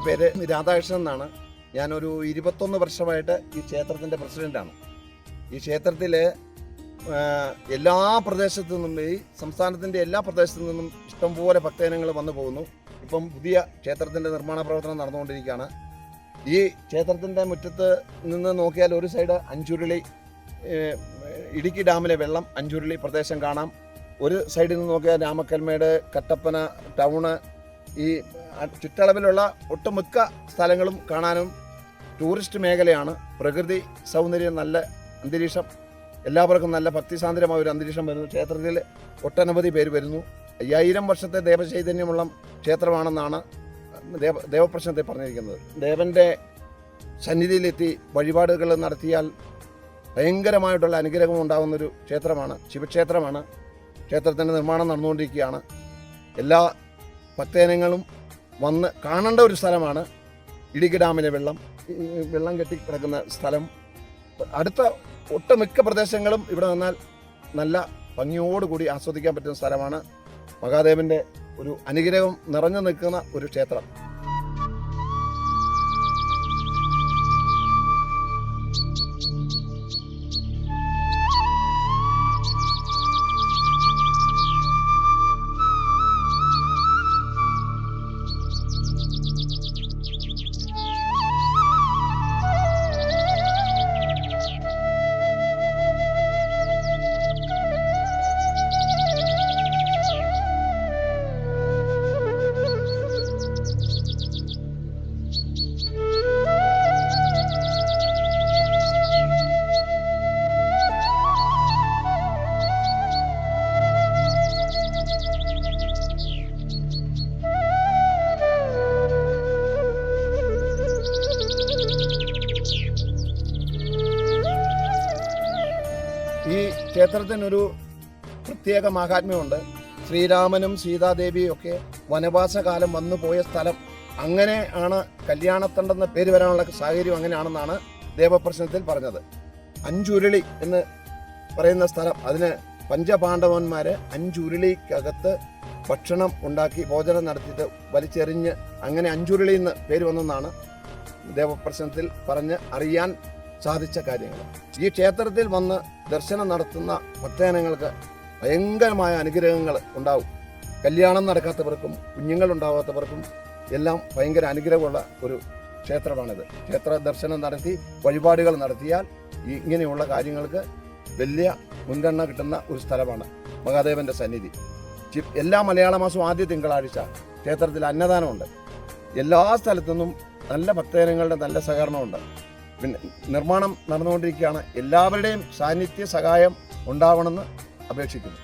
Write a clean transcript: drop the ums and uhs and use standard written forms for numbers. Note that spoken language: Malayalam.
എൻ്റെ പേര് രാധാകൃഷ്ണൻ എന്നാണ്. ഞാനൊരു 21 വർഷമായിട്ട് ഈ ക്ഷേത്രത്തിൻ്റെ പ്രസിഡൻ്റാണ്. ഈ ക്ഷേത്രത്തിൽ എല്ലാ പ്രദേശത്തു നിന്നും, ഈ സംസ്ഥാനത്തിൻ്റെ എല്ലാ പ്രദേശത്തു നിന്നും ഇഷ്ടംപോലെ ഭക്തജനങ്ങൾ വന്നു പോകുന്നു. ഇപ്പം പുതിയ ക്ഷേത്രത്തിൻ്റെ നിർമ്മാണ പ്രവർത്തനം നടന്നുകൊണ്ടിരിക്കുകയാണ്. ഈ ക്ഷേത്രത്തിൻ്റെ മുറ്റത്ത് നിന്ന് നോക്കിയാൽ ഒരു സൈഡ് അഞ്ചുരുളി, ഇടുക്കി ഡാമിലെ വെള്ളം, അഞ്ചുരുളി പ്രദേശം കാണാം. ഒരു സൈഡിൽ നിന്ന് നോക്കിയാൽ രാമക്കൽമേട്, കട്ടപ്പന ടൗണ്, ഈ ചുറ്റളവിലുള്ള ഒട്ടുമിക്ക സ്ഥലങ്ങളും കാണാനും ടൂറിസ്റ്റ് മേഖലയാണ്. പ്രകൃതി സൗന്ദര്യം, നല്ല അന്തരീക്ഷം, എല്ലാവർക്കും നല്ല ഭക്തിസാന്ദ്രമായ ഒരു അന്തരീക്ഷം വരുന്നു. ക്ഷേത്രത്തിൽ ഒട്ടനവധി പേര് വരുന്നു. 5000 വർഷത്തെ ദേവചൈതന്യമുള്ള ക്ഷേത്രമാണെന്നാണ് ദേവപ്രശ്നത്തിൽ പറഞ്ഞിരിക്കുന്നത്. ദേവൻ്റെ സന്നിധിയിലെത്തി വഴിപാടുകൾ നടത്തിയാൽ ഭയങ്കരമായിട്ടുള്ള അനുഗ്രഹം ഉണ്ടാകുന്നൊരു ക്ഷേത്രമാണ്, ശിവക്ഷേത്രമാണ്. ക്ഷേത്രത്തിൻ്റെ നിർമ്മാണം നടന്നുകൊണ്ടിരിക്കുകയാണ്. എല്ലാ ഭക്തജനങ്ങളും വന്ന് കാണേണ്ട ഒരു സ്ഥലമാണ്. ഇടുക്കി ഡാമിലെ വെള്ളം കെട്ടിക്കിടക്കുന്ന സ്ഥലം. അടുത്ത ഒട്ടുമിക്ക പ്രദേശങ്ങളും ഇവിടെ നിന്നാൽ നല്ല ഭംഗിയോടുകൂടി ആസ്വദിക്കാൻ പറ്റുന്ന സ്ഥലമാണ്. മഹാദേവൻ്റെ ഒരു അനുഗ്രഹം നിറഞ്ഞു നിൽക്കുന്ന ഒരു ക്ഷേത്രം. ഈ ക്ഷേത്രത്തിനൊരു പ്രത്യേക മാഹാത്മ്യമുണ്ട്. ശ്രീരാമനും സീതാദേവിയും ഒക്കെ വനവാസകാലം വന്നു പോയ സ്ഥലം. അങ്ങനെ ആണ് കല്യാണത്തണ്ടെന്ന പേര് വരാനുള്ള സാഹചര്യം അങ്ങനെയാണെന്നാണ് ദേവപ്രശ്നത്തിൽ പറഞ്ഞത്. അഞ്ചുരുളി എന്ന് പറയുന്ന സ്ഥലം, അതിന് പഞ്ചപാണ്ഡവന്മാർ അഞ്ചുരുളിക്കകത്ത് ഭക്ഷണം ഉണ്ടാക്കി ഭോജനം നടത്തിയിട്ട് വലിച്ചെറിഞ്ഞ് അങ്ങനെ അഞ്ചുരുളി എന്ന് പേര് വന്നെന്നാണ് ദേവപ്രശ്നത്തിൽ പറഞ്ഞ് അറിയാൻ സാധിച്ച കാര്യങ്ങൾ. ഈ ക്ഷേത്രത്തിൽ വന്ന് ദർശനം നടത്തുന്ന ഭക്തജനങ്ങൾക്ക് ഭയങ്കരമായ അനുഗ്രഹങ്ങൾ ഉണ്ടാവും. കല്യാണം നടക്കാത്തവർക്കും കുഞ്ഞുങ്ങളുണ്ടാവാത്തവർക്കും എല്ലാം ഭയങ്കര അനുഗ്രഹമുള്ള ഒരു ക്ഷേത്രമാണിത്. ക്ഷേത്ര ദർശനം നടത്തി വഴിപാടുകൾ നടത്തിയാൽ ഇങ്ങനെയുള്ള കാര്യങ്ങൾക്ക് വലിയ മുൻഗണന കിട്ടുന്ന ഒരു സ്ഥലമാണ് മഹാദേവൻ്റെ സന്നിധി. എല്ലാ മലയാള മാസവും ആദ്യ തിങ്കളാഴ്ച ക്ഷേത്രത്തിൽ അന്നദാനമുണ്ട്. എല്ലാ സ്ഥലത്തു നിന്നും നല്ല ഭക്തജനങ്ങളുടെ നല്ല സഹകരണമുണ്ട്. പിന്നെ നിർമ്മാണം നടന്നുകൊണ്ടിരിക്കുകയാണ്. എല്ലാവരുടെയും സാന്നിധ്യ സഹായം ഉണ്ടാവണമെന്ന് അപേക്ഷിക്കുന്നു.